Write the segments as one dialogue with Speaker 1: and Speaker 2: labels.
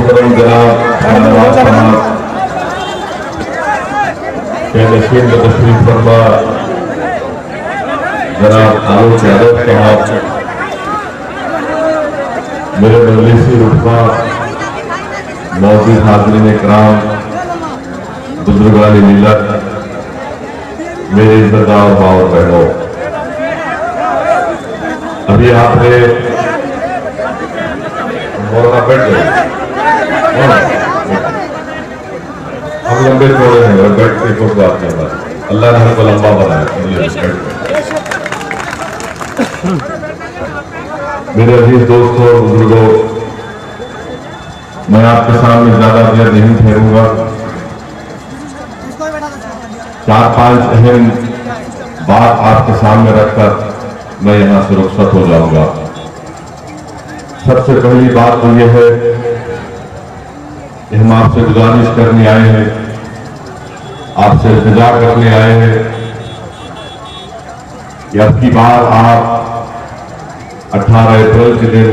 Speaker 1: मोहतरम जनाब नवाज साहब के नशीन में तशरीफ फरमा, जनाब आलोक यादव साहब, मेरे मजलिसी रुतबा मौजूद हाज़रीन इकराम, बुजुर्गान मिल्लत, मेरे इज़्ज़तदार माँ और बहनों, अभी आपने मौलाना बैठ गए, हम लंबे थोड़े हैं और बैठ के कोई बात नहीं है, अल्लाह ने हमको लंबा बनाया। मेरे अजीज दोस्तों और बुजुर्गों, मैं आपके सामने ज्यादा देर नहीं ठहरूंगा। 4-5 अहम बात आपके सामने रखकर मैं यहां से रुखसत हो जाऊंगा। सबसे पहली बात तो यह है कि हम आपसे गुजारिश करने आए हैं, आपसे इल्तिजा करने आए हैं कि अब की बार आप 18 अप्रैल के दिन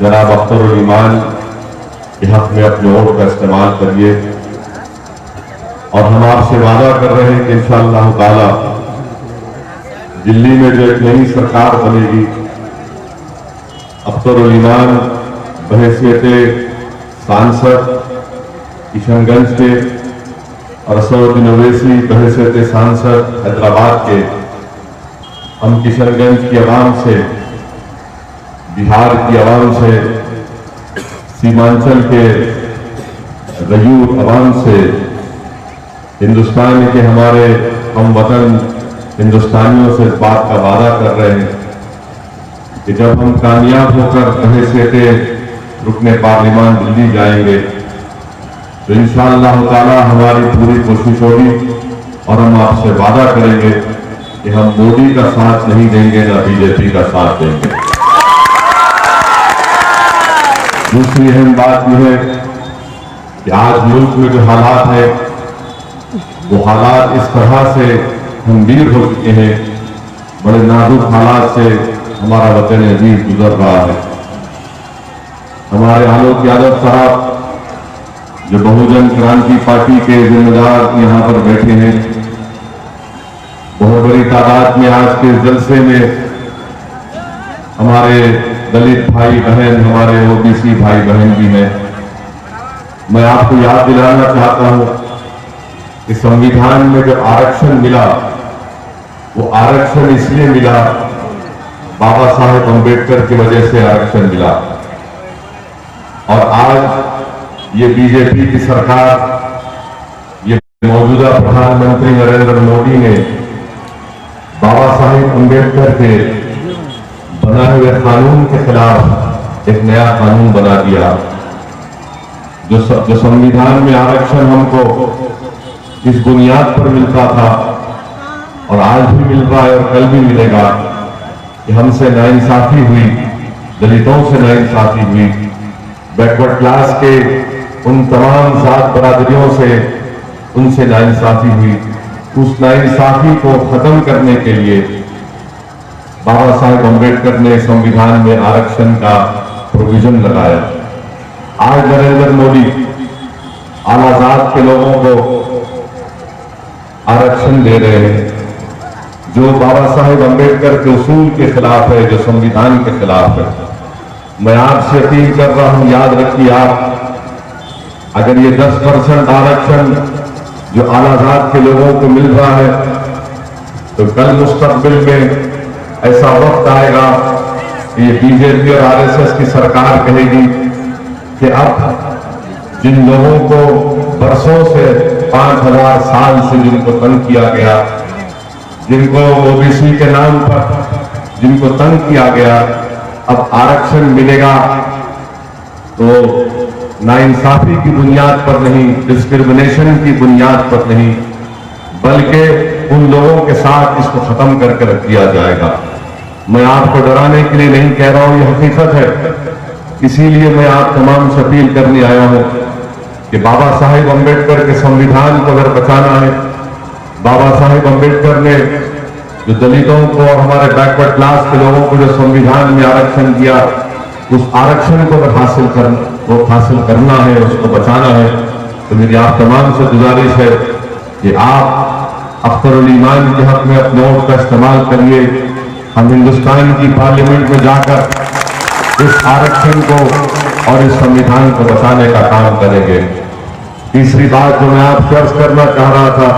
Speaker 1: जनाब अख्तरुल ईमान के हक में अपने वोट का इस्तेमाल करिए। और हम आपसे वादा कर रहे हैं कि इंशाअल्लाह ताला दिल्ली में जो एक नई सरकार बनेगी, अख्तरुल ईमान बहैसियत सांसद किशनगंज के और असदुद्दीन ओवैसी बहैसियत सांसद हैदराबाद के, हम किशनगंज की आवाम से, बिहार की आवाम से, सीमांचल के गयूर आवाम से, हिंदुस्तान के हमारे हम वतन हिंदुस्तानियों से इस बात का वादा कर रहे हैं कि जब हम कामयाब होकर बहैसियत रुकने पार्लियामान दिल्ली जाएंगे तो इंशाअल्लाह ताला हमारी पूरी कोशिश होगी और हम आपसे वादा करेंगे कि हम मोदी का साथ नहीं देंगे, ना बीजेपी का साथ देंगे। दूसरी अहम बात यह है कि आज मुल्क में जो हालात है वो हालात इस तरह से गंभीर हो चुके हैं, बड़े नाजुक हालात से हमारा वतन अजीज गुजर रहा है। हमारे आलोक यादव साहब जो बहुजन क्रांति पार्टी के जिम्मेदार यहाँ पर बैठे हैं, बहुत बड़ी तादाद में आज के जलसे में हमारे दलित भाई बहन, हमारे ओबीसी भाई बहन भी हैं। मैं आपको याद दिलाना चाहता हूं कि संविधान में जो आरक्षण मिला वो आरक्षण इसलिए मिला, बाबा साहेब अम्बेडकर की वजह से आरक्षण मिला। और आज ये बीजेपी की सरकार, ये मौजूदा प्रधानमंत्री नरेंद्र मोदी ने बाबा साहेब अम्बेडकर के बनाए हुए कानून के खिलाफ एक नया कानून बना दिया। जो संविधान में आरक्षण हमको इस बुनियाद पर मिलता था और आज भी मिल रहा है और कल भी मिलेगा कि हमसे नाइंसाफी हुई, दलितों से नाइंसाफी हुई, बैकवर्ड क्लास के उन तमाम जात बरादरियों से उनसे नाइंसाफी हुई। उस नाइंसाफी को खत्म करने के लिए बाबा साहेब अम्बेडकर ने संविधान में आरक्षण का प्रोविजन लगाया। आज नरेंद्र मोदी आला जात के लोगों को आरक्षण दे रहे हैं जो बाबा साहेब अम्बेडकर के उसूल के खिलाफ है, जो संविधान के खिलाफ है। मैं आपसे अपील कर रहा हूं, याद रखिए आप अगर ये 10% आरक्षण जो आला जात के लोगों को मिल रहा है तो कल मुस्तकबिल में ऐसा वक्त आएगा कि ये बीजेपी और आरएसएस की सरकार कहेगी कि अब जिन लोगों को बरसों से 5000 साल से जिनको तंग किया गया, जिनको ओबीसी के नाम पर जिनको तंग किया गया, अब आरक्षण मिलेगा तो नाइंसाफी की बुनियाद पर नहीं, डिस्क्रिमिनेशन की बुनियाद पर नहीं, बल्कि उन लोगों के साथ इसको खत्म करके रख दिया जाएगा। मैं आपको डराने के लिए नहीं कह रहा हूं, ये हकीकत है। इसीलिए मैं आप तमाम से अपील करने आया हूं कि बाबा साहेब अम्बेडकर के संविधान को अगर बचाना है, बाबा साहेब अम्बेडकर ने जो दलितों को और हमारे बैकवर्ड क्लास के लोगों को जो संविधान में आरक्षण दिया, उस आरक्षण को हासिल करना है, उसको बचाना है, तो मेरी आप तमाम से गुजारिश है कि आप अख्तरुल ईमान के हक में अपने वोट का इस्तेमाल करिए। हम हिंदुस्तान की पार्लियामेंट में जाकर इस आरक्षण को और इस संविधान को बचाने का काम करेंगे। तीसरी बात जो मैं आपसे अर्ज करना चाह रहा था,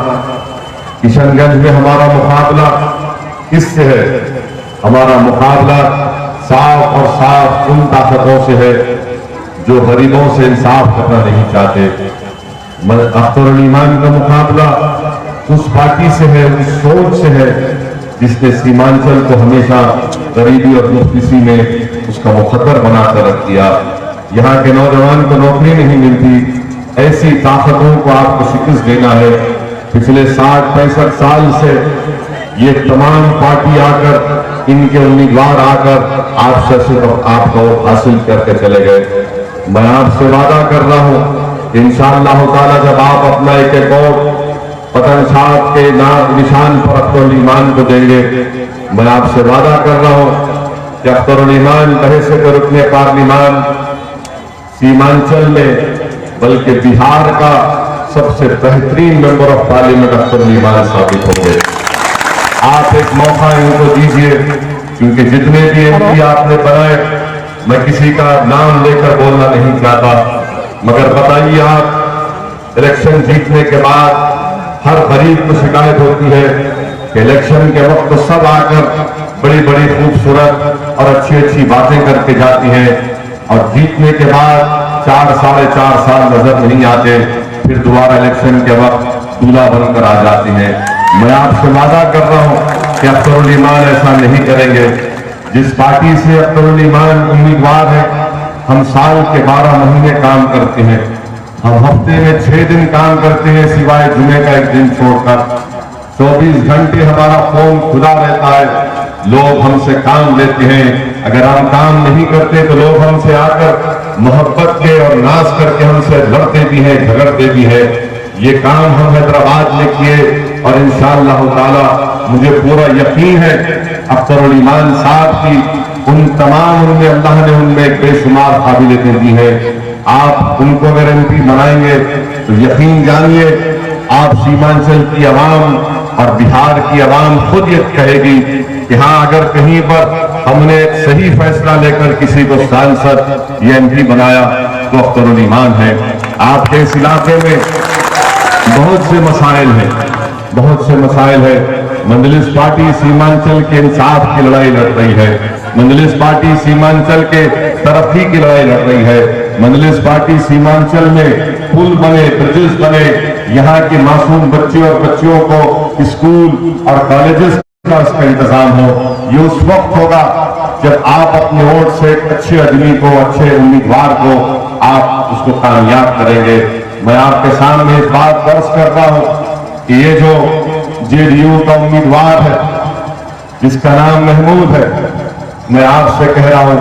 Speaker 1: किशनगंज में हमारा मुकाबला किससे है? हमारा मुकाबला साफ और साफ उन ताकतों से है जो गरीबों से इंसाफ करना नहीं चाहते। अख्तरुल ईमान का मुकाबला उस पार्टी से है, उस सोच से है जिसने सीमांचल को हमेशा गरीबी और मुफ्लिसी में उसका मुखद्दर बनाकर रख दिया। यहाँ के नौजवान को नौकरी नहीं मिलती, ऐसी ताकतों को आपको शिकस्त देना है। पिछले 60-65 साल से ये तमाम पार्टी आकर, इनके उम्मीदवार आकर आपसे सिर्फ आपको हासिल करके चले गए। मैं आपसे वादा कर रहा हूं इंशाअल्लाह ताला जब आप अपना एक वोट पतन साहब के निशान पर अख्तरुल ईमान को देंगे, मैं आपसे वादा कर रहा हूं कि अख्तरुल ईमान कहे से के रुकने पार्लिमान सीमांचल में बल्कि बिहार का सबसे बेहतरीन मेंबर ऑफ पार्लियामेंट अख्तरुल ईमान साबित होंगे। आप एक मौका इनको दीजिए, क्योंकि जितने भी एमपी आपने बनाए, मैं किसी का नाम लेकर बोलना नहीं चाहता, मगर बताइए आप इलेक्शन जीतने के बाद हर गरीब को शिकायत होती है कि इलेक्शन के वक्त तो सब आकर बड़ी बड़ी खूबसूरत और अच्छी अच्छी बातें करके जाती हैं और जीतने के बाद 4-4.5 साल नजर नहीं आते, फिर दोबारा इलेक्शन के वक्त दूल्हा बनकर आ जाती हैं। मैं आपसे वादा कर रहा हूं कि अख्तरुल ईमान ऐसा नहीं करेंगे। जिस पार्टी से अख्तरुल ईमान उम्मीदवार है, हम साल के 12 महीने काम करते हैं, हम हफ्ते में 6 दिन काम करते हैं सिवाय जुमे का एक दिन छोड़कर। 24 घंटे हमारा फोन खुला रहता है, लोग हमसे काम लेते हैं। अगर हम काम नहीं करते तो लोग हमसे आकर मोहब्बत के और नाज करके हमसे लड़ते भी हैं, झगड़ते भी हैं। ये काम हम हैदराबाद में किए और इंशाअल्लाह ताला मुझे पूरा यकीन है अख्तरुल ईमान साहब की उन तमाम उनमें अल्लाह ने उनमें एक बेशुमार काबिलियतें दी है। आप उनको अगर एमपी बनाएंगे तो यकीन जानिए आप सीमांचल की आवाम और बिहार की आवाम खुद ये कहेगी कि हाँ, अगर कहीं पर हमने सही फैसला लेकर किसी को सांसद या एमपी बनाया तो अख्तरुल ईमान है। आपके इस इलाके में बहुत से मसाइल हैं, बहुत से मसाइल है। मंजलिस पार्टी सीमांचल के इंसाफ की लड़ाई लड़ रही है, मंजलिस पार्टी सीमांचल के तरक्की की लड़ाई लड़ रही है। मंजलिस पार्टी सीमांचल में पुल बने, ब्रिजेस बने, यहाँ के मासूम बच्चे और बच्चियों को स्कूल और कॉलेजेस का उसका इंतजाम हो। ये उस वक्त होगा जब आप अपने वोट से एक अच्छे आदमी को, अच्छे उम्मीदवार को आप उसको कामयाब करेंगे। मैं आपके सामने इस बात दर्ज कर रहा हूं कि ये जो जेडीयू का उम्मीदवार है जिसका नाम महमूद है, मैं आपसे कह रहा हूं,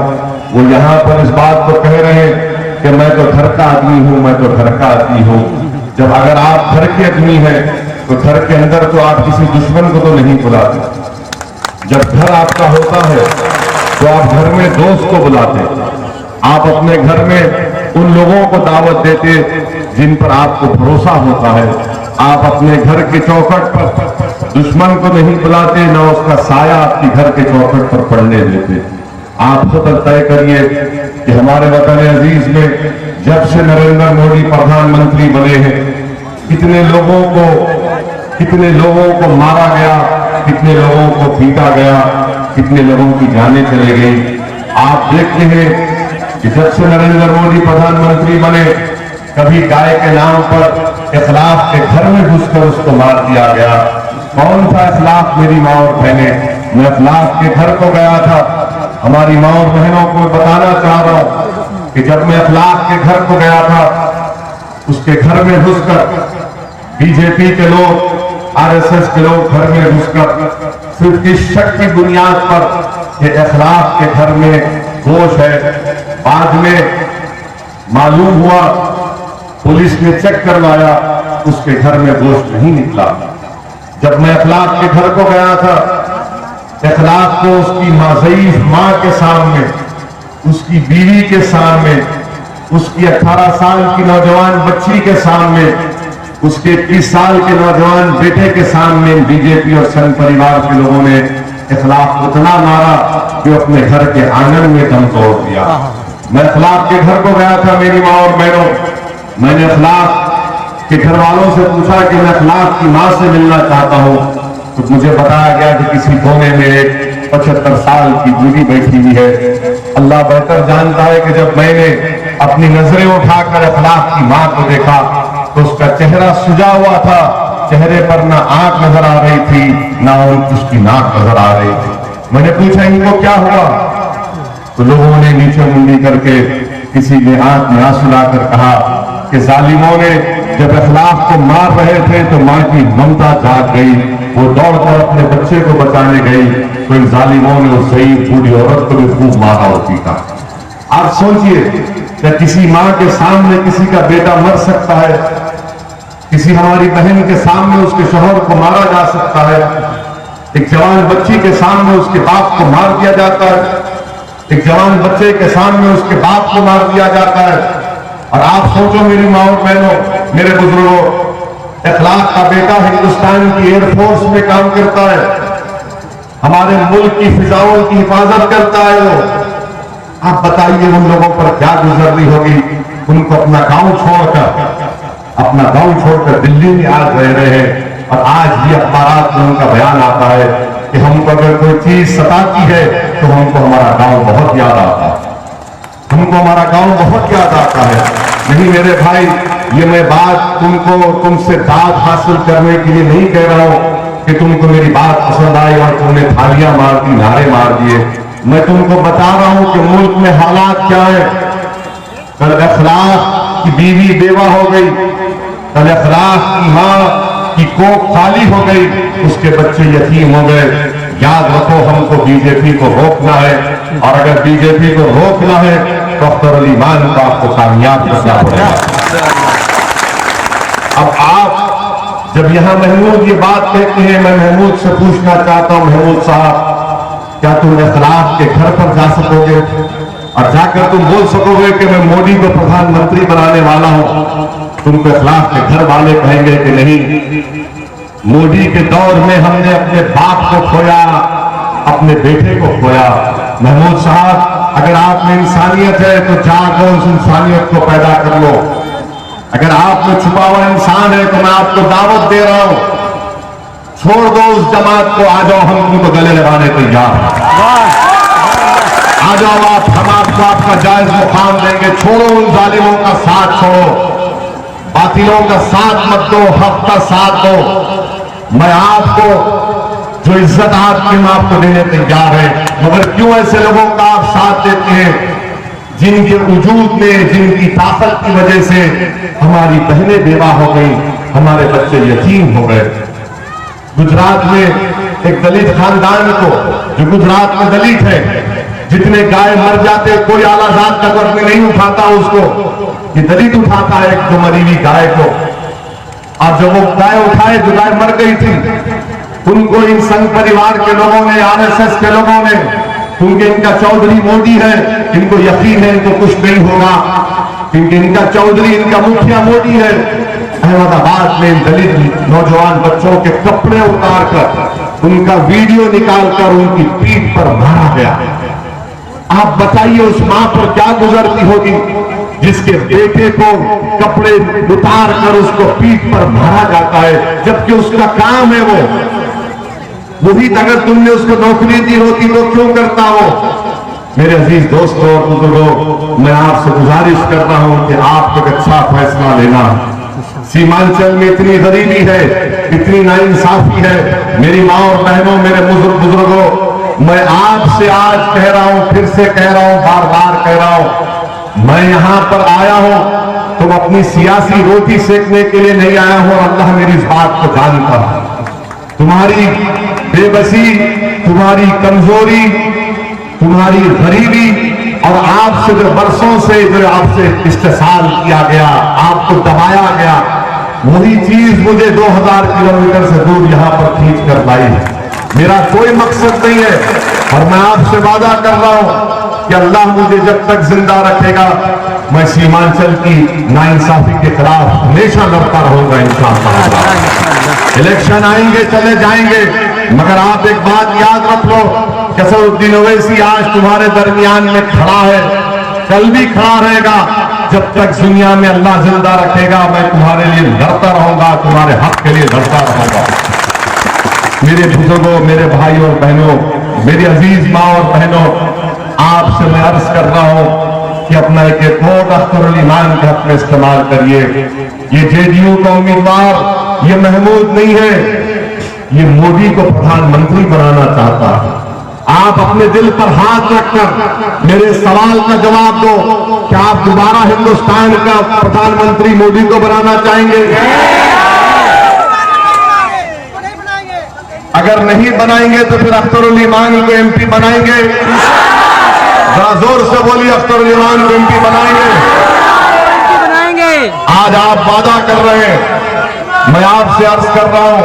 Speaker 1: वो यहां पर इस बात को कह रहे हैं कि मैं तो घर का आदमी हूं, मैं तो घर का आदमी हूं। जब अगर आप घर के आदमी हैं तो घर के अंदर तो आप किसी दुश्मन को तो नहीं बुलाते। जब घर आपका होता है तो आप घर में दोस्त को बुलाते, आप अपने घर में उन लोगों को दावत देते जिन पर आपको भरोसा होता है। आप अपने घर के चौखट पर दुश्मन को नहीं बुलाते, न उसका साया आपकी घर के चौखट पर पड़ने देते। आप खुद तय करिए कि हमारे वतन अजीज में जब से नरेंद्र मोदी प्रधानमंत्री बने हैं कितने लोगों को मारा गया, कितने लोगों को पीटा गया, कितने लोगों की जानें चली गई। आप देखते हैं कि जब से नरेंद्र मोदी प्रधानमंत्री बने कभी गाय के नाम पर इखलाफ के घर में घुसकर उसको मार दिया गया। कौन सा इखलाफ मेरी माँ और बहनें? मैं इखलाफ के घर को गया था, हमारी माँ और बहनों को बताना चाह रहा हूं कि जब मैं इखलाफ के घर को गया था उसके घर में घुसकर बीजेपी के लोग, आरएसएस के लोग घर में घुसकर सिर्फ इस शक की बुनियाद पर कि इखलाफ के घर में गोश है। बाद में मालूम हुआ, पुलिस ने चेक करवाया, उसके घर में गोश्त नहीं निकला। जब मैं इखलाफ के घर को गया था, इखलाफ को उसकी ज़ईफ मां के सामने उसकी बीवी के सामने, उसकी 18 साल की नौजवान बच्ची के सामने, उसके 21 साल के नौजवान बेटे के सामने बीजेपी और संघ परिवार के लोगों ने इखलाक उतना मारा कि अपने घर के आंगन में दम तोड़ दिया। मैं इखलाक के घर को गया था मेरी माँ और बहनों। मैंने इखलाक के घर वालों से पूछा कि मैं इखलाक की माँ से मिलना चाहता हूँ, तो मुझे बताया गया कि किसी कोने में एक 75 साल की बूढ़ी बैठी हुई है। अल्लाह बेहतर जानता है कि जब मैंने अपनी नजरें उठाकर इखलाक की माँ को देखा तो उसका चेहरा सुजा हुआ था, चेहरे पर ना आंख नजर आ रही थी ना उसकी नाक नजर आ रही थी। मैंने पूछा इनको क्या हुआ, तो लोगों ने नीचे मुंडी करके, किसी ने आंख में आंसू लाकर कहा कि जालिमों ने जब इखलाक को मार रहे थे तो मां की ममता जाग गई, वो दौड़कर अपने बच्चे को बचाने गई तो इन जालिमों ने उस शहीद बूढ़ी औरत को भी खूब मारा और पीटा। आप सोचिए क्या किसी मां के सामने किसी का बेटा मर सकता है? किसी हमारी बहन के सामने उसके शौहर को मारा जा सकता है? एक जवान बच्ची के सामने उसके बाप को मार दिया जाता है, एक जवान बच्चे के सामने उसके बाप को मार दिया जाता है। और आप सोचो मेरी माँ और बहनों, मेरे बुजुर्गों, इखलाक का बेटा हिंदुस्तान की एयरफोर्स में काम करता है, हमारे मुल्क की फिजाओं की हिफाजत करता है वो। आप बताइए उन लोगों पर क्या गुजर रही होगी, उनको अपना गांव छोड़कर दिल्ली में आज रह रहे हैं। और आज भी अखबारात में उनका बयान आता है कि हमको अगर कोई चीज सताती है तो हमको हमारा गांव बहुत याद आता है, हमको हमारा गांव बहुत याद आता है। नहीं मेरे भाई, ये मैं बात तुमसे दाद हासिल करने के लिए नहीं कह रहा हूं कि तुमको मेरी बात पसंद आई और तुमने थालियां मार दी, नारे मार दिए। मैं तुमको बता रहा हूं कि मुल्क में हालात क्या है। कल इखलाक की बीवी बेवा हो गई, कल इखलाक की मां की कोख खाली हो गई, उसके बच्चे यतीम हो गए। याद रखो हमको बीजेपी को रोकना है, और अगर बीजेपी को रोकना है तो अख्तर अली मान को आपको कामयाब करना पड़ेगा। अब आप जब यहां महमूद ये बात कहते हैं, मैं महमूद से पूछना चाहता हूं, महमूद साहब क्या तुम इखलाक के घर पर जा सकोगे और जाकर तुम बोल सकोगे कि मैं मोदी को प्रधानमंत्री बनाने वाला हूं? तुमको इखलाक के घर वाले कहेंगे कि नहीं, मोदी के दौर में हमने अपने बाप को खोया, अपने बेटे को खोया। महमूद साहब, अगर आप में इंसानियत है तो जाकर उस इंसानियत को पैदा कर लो। अगर आप में छुपा हुआ इंसान है तो मैं आपको दावत दे रहा हूं, छोड़ दो उस जमात को, आ जाओ, हम तुमको गले लगाने तैयार हैं। आ जाओ आप, हम आपको आपका जायज मुकाम देंगे। छोड़ो उन जालिमों का साथ, छोड़ो बातिलों का साथ मत दो, हक का साथ दो। मैं आपको जो इज्जत आपकी हम आपको देने तैयार है, मगर क्यों ऐसे लोगों का आप साथ देते हैं जिनके वजूद में, जिनकी ताकत की वजह से हमारी बहनें बेवा हो गई, हमारे बच्चे यतीम हो गए। गुजरात में एक दलित खानदान को, जो गुजरात में दलित है, जितने गाय मर जाते कोई आला जात का वर्ग नहीं उठाता उसको, ये दलित उठाता है एक जो मरी हुई गाय को। और जब वो गाय उठाए, जो गाय मर गई थी, उनको इन संघ परिवार के लोगों ने, आरएसएस के लोगों ने, क्योंकि इनका चौधरी मोदी है, इनको यकीन है इनको कुछ नहीं होगा, क्योंकि इनका चौधरी, इनका मुखिया मोदी है। अहमदाबाद में दलित नौजवान बच्चों के कपड़े उतारकर, उनका वीडियो निकालकर उनकी पीठ पर मारा गया। आप बताइए उस मां पर क्या गुजरती होगी जिसके बेटे को कपड़े उतार कर उसको पीठ पर मारा जाता है, जबकि उसका काम है वही अगर तुमने उसको नौकरी दी होती तो क्यों करता हो? मेरे अजीज दोस्तों और बुजुर्गों, मैं आपसे गुजारिश कर रहा हूं कि आप एक अच्छा फैसला लेना। सीमांचल में इतनी गरीबी है, इतनी नाइंसाफी है। मेरी माँ और बहनों, मेरे बुजुर्गों, मैं आपसे आज कह रहा हूं, फिर से कह रहा हूं, बार बार कह रहा हूं, मैं यहां पर आया हूं तुम अपनी सियासी रोटी सेकने के लिए नहीं आया हूं। अल्लाह मेरी इस बात को जानता है, तुम्हारी बेबसी, तुम्हारी कमजोरी, तुम्हारी गरीबी, और आपसे जो बरसों से जो आपसे इस्तेसाल किया गया, आपको दबाया गया, वही चीज मुझे 2000 किलोमीटर से दूर यहां पर खींच कर लाई है। मेरा कोई मकसद नहीं है, और मैं आपसे वादा कर रहा हूं कि कि अल्लाह मुझे जब तक जिंदा रखेगा मैं सीमांचल की नाइंसाफी के खिलाफ हमेशा लड़ता रहूंगा इंशाअल्लाह। इलेक्शन आएंगे चले जाएंगे, मगर आप एक बात याद रख लो, असदुद्दीन ओवैसी आज तुम्हारे दरमियान में खड़ा है, कल भी खड़ा रहेगा। जब तक दुनिया में अल्लाह जिंदा रखेगा मैं तुम्हारे लिए लड़ता रहूंगा, तुम्हारे हक के लिए लड़ता रहूंगा। मेरे बुजुर्गों, मेरे भाई और बहनों, मेरी अजीज माँ और बहनों, आपसे मैं अर्ज कर रहा हूं कि अपना एक वोट अख्तरुल ईमान के हक में इस्तेमाल करिए। ये जेडीयू का उम्मीदवार ये महमूद नहीं है, ये मोदी को प्रधानमंत्री बनाना चाहता है। आप अपने दिल पर हाथ रखकर मेरे सवाल का जवाब दो, क्या आप दोबारा हिंदुस्तान का प्रधानमंत्री मोदी को बनाना चाहेंगे? अगर नहीं बनाएंगे तो फिर अख्तरुल ईमान को एमपी बनाएंगे? जरा जोर से बोलिए, अख्तरुल ईमान को एमपी बनाएंगे? आज आप वादा कर रहे हैं, मैं आपसे अर्ज कर रहा हूं,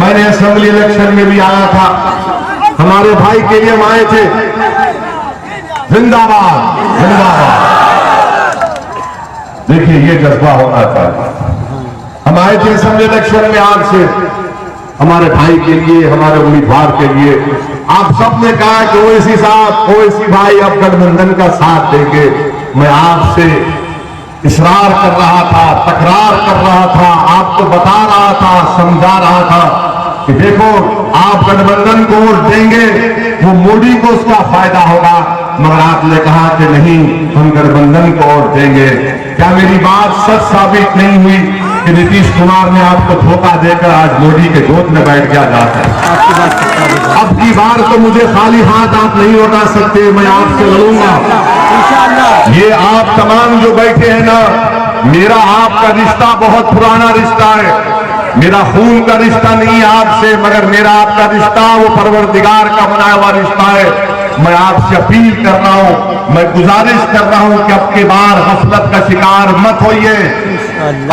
Speaker 1: मैंने असेंबली इलेक्शन में भी आया था, हमारे भाई के लिए हम आए थे। जिंदाबाद जिंदाबाद। देखिए ये जज्बा होना चाहिए। हम आए थे असेंबली इलेक्शन में आज से हमारे भाई के लिए, हमारे उम्मीदवार के लिए। आप सबने कहा कि ओवैसी साहब, ओवैसी भाई अब गठबंधन का साथ देंगे। मैं आपसे इसरार कर रहा था, तकरार कर रहा था, आपको बता रहा था, समझा रहा था कि देखो आप गठबंधन को वोट देंगे, वो मोदी को उसका फायदा होगा, मगर आपने कहा कि नहीं हम गठबंधन को वोट देंगे। क्या मेरी बात सच साबित नहीं हुई कि नीतीश कुमार ने आपको धोखा देकर आज मोदी के गोद में बैठ गया जाता है? अब की बार तो मुझे खाली हाथ आप नहीं लौटा सकते, मैं आपसे लड़ूंगा। ये आप तमाम जो बैठे हैं ना, मेरा आपका रिश्ता बहुत पुराना रिश्ता है, मेरा खून का रिश्ता नहीं है आपसे, मगर मेरा आपका रिश्ता वो परवरदिगार का बनाया हुआ रिश्ता है। मैं आपसे अपील कर रहा हूं, मैं गुजारिश कर रहा हूं कि अब की बार गफलत का शिकार मत होइए।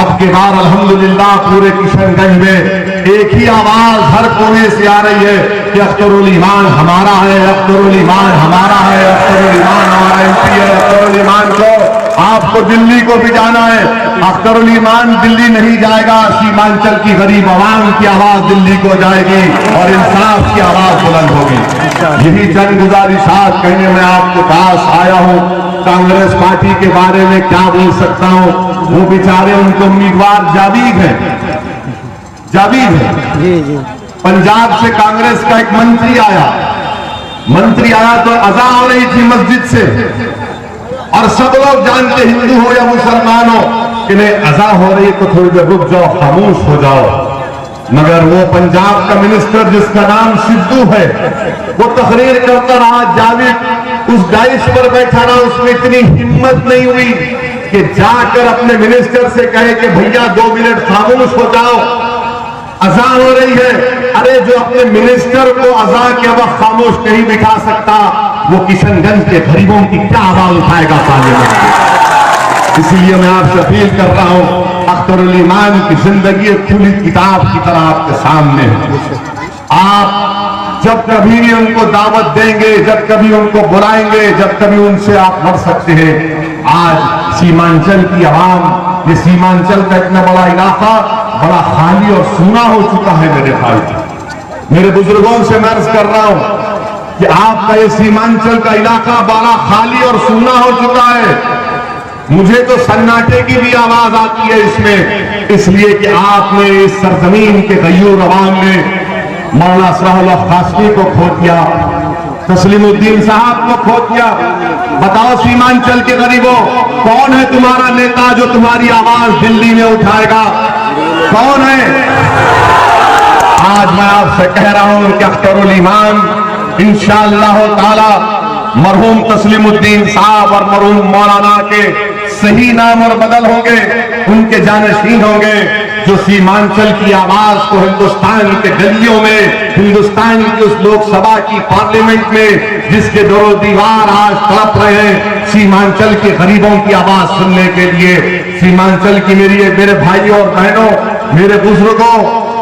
Speaker 1: अब की बार अल्हम्दुलिल्लाह पूरे किशनगंज में एक ही आवाज हर कोने से आ रही है कि अख्तरुल ईमान हमारा है, अख्तरुल ईमान हमारा है, अख्तरुल ईमान हमारा एमपी है। अख्तरुल ईमान को आपको दिल्ली को भी जाना है, अख्तरुल ईमान दिल्ली नहीं जाएगा, सीमांचल की गरीब आवाम की आवाज दिल्ली को जाएगी और इंसाफ की आवाज बुलंद होगी। यही जन गुजारिशात कहने में आपके पास आया हूं। कांग्रेस पार्टी के बारे में क्या बोल सकता हूं, वो बेचारे उनके उम्मीदवार जावीद हैं, जावीद हैं। पंजाब से कांग्रेस का एक मंत्री आया तो अज़ान हो रही थी मस्जिद से, और सब लोग जानते हिंदू हो या मुसलमान हो कि नहीं अज़ान हो रही तो थोड़ी देर रुक जाओ, खामोश हो जाओ। मगर वो पंजाब का मिनिस्टर जिसका नाम सिद्धू है, वो तकरीर करता रहा, जावेद उस डाइस पर बैठा रहा, उसमें इतनी हिम्मत नहीं हुई कि जाकर अपने मिनिस्टर से कहे कि भैया 2 मिनट खामोश हो जाओ, अज़ान हो रही है। अरे जो अपने मिनिस्टर को अज़ान के वक्त खामोश नहीं बिठा सकता, वो किशनगंज के गरीबों की क्या आवाज उठाएगा पार्लियामेंट में? इसलिए मैं आपसे अपील कर रहा हूं, अख्तरुल ईमान की जिंदगी एक खुली किताब की तरह आपके सामने है। आप जब कभी भी उनको दावत देंगे, जब कभी उनको बुलाएंगे, जब कभी उनसे आप लड़ सकते हैं। आज सीमांचल की आवाम, ये सीमांचल का इतना बड़ा इलाका बड़ा खाली और सूना हो चुका है। मेरे भाई, मेरे बुजुर्गों से मैं अर्ज कर रहा हूं कि आपका ये सीमांचल का इलाका बड़ा खाली और सूना हो चुका है। मुझे तो सन्नाटे की भी आवाज आती है इसमें, इसलिए कि आपने इस सरजमीन के गयूर अवाम ने मौलाना असराउल्लाह कासमी को खो दिया, तस्लीमुद्दीन साहब को खो दिया। बताओ सीमांचल के गरीबों, कौन है तुम्हारा नेता जो तुम्हारी आवाज दिल्ली में उठाएगा? कौन है? आज मैं आपसे कह रहा हूं कि अख्तरुल ईमान इंशाअल्लाह ताला मरहूम तस्लीमुद्दीन साहब और मरहूम मौलाना के सही नाम और बदल होंगे, उनके जानशीन होंगे, जो सीमांचल की आवाज को हिंदुस्तान के गलियों में, हिंदुस्तान की उस लोकसभा की पार्लियामेंट में जिसके दो दीवार आज तड़प रहे हैं, सीमांचल के गरीबों की आवाज सुनने के लिए। सीमांचल की मेरे भाइयों और बहनों, मेरे बुजुर्गों,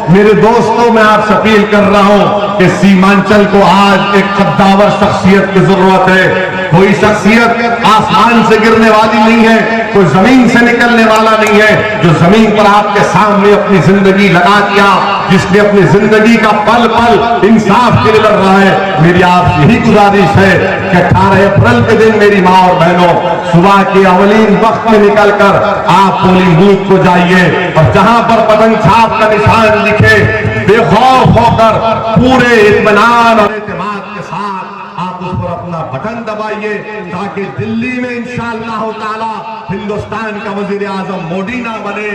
Speaker 1: मेरे दोस्तों, मैं आपसे अपील कर रहा हूं कि सीमांचल को आज एक कद्दावर शख्सियत की जरूरत है। कोई शख्सियत आसमान से गिरने वाली नहीं है, कोई जमीन से निकलने वाला नहीं है। जो जमीन पर आपके सामने अपनी जिंदगी लगा दिया, जिसने अपनी जिंदगी का पल पल इंसाफ के लिए लड़ रहा है, मेरी आपसे यही गुजारिश है कि 18 अप्रैल के दिन मेरी माँ और बहनों, सुबह के अवलीन वक्त में निकलकर आप पोलिंग बूथ को जाइए और जहां पर पतंग छाप का निशान दिखे, बेखौफ होकर पूरे इत्मीनान और एतमाद के साथ आप उस पर अपना बटन दबाइए, ताकि दिल्ली में इंशाअल्लाह ताला हिंदुस्तान का वजीर आजम मोदी ना बने।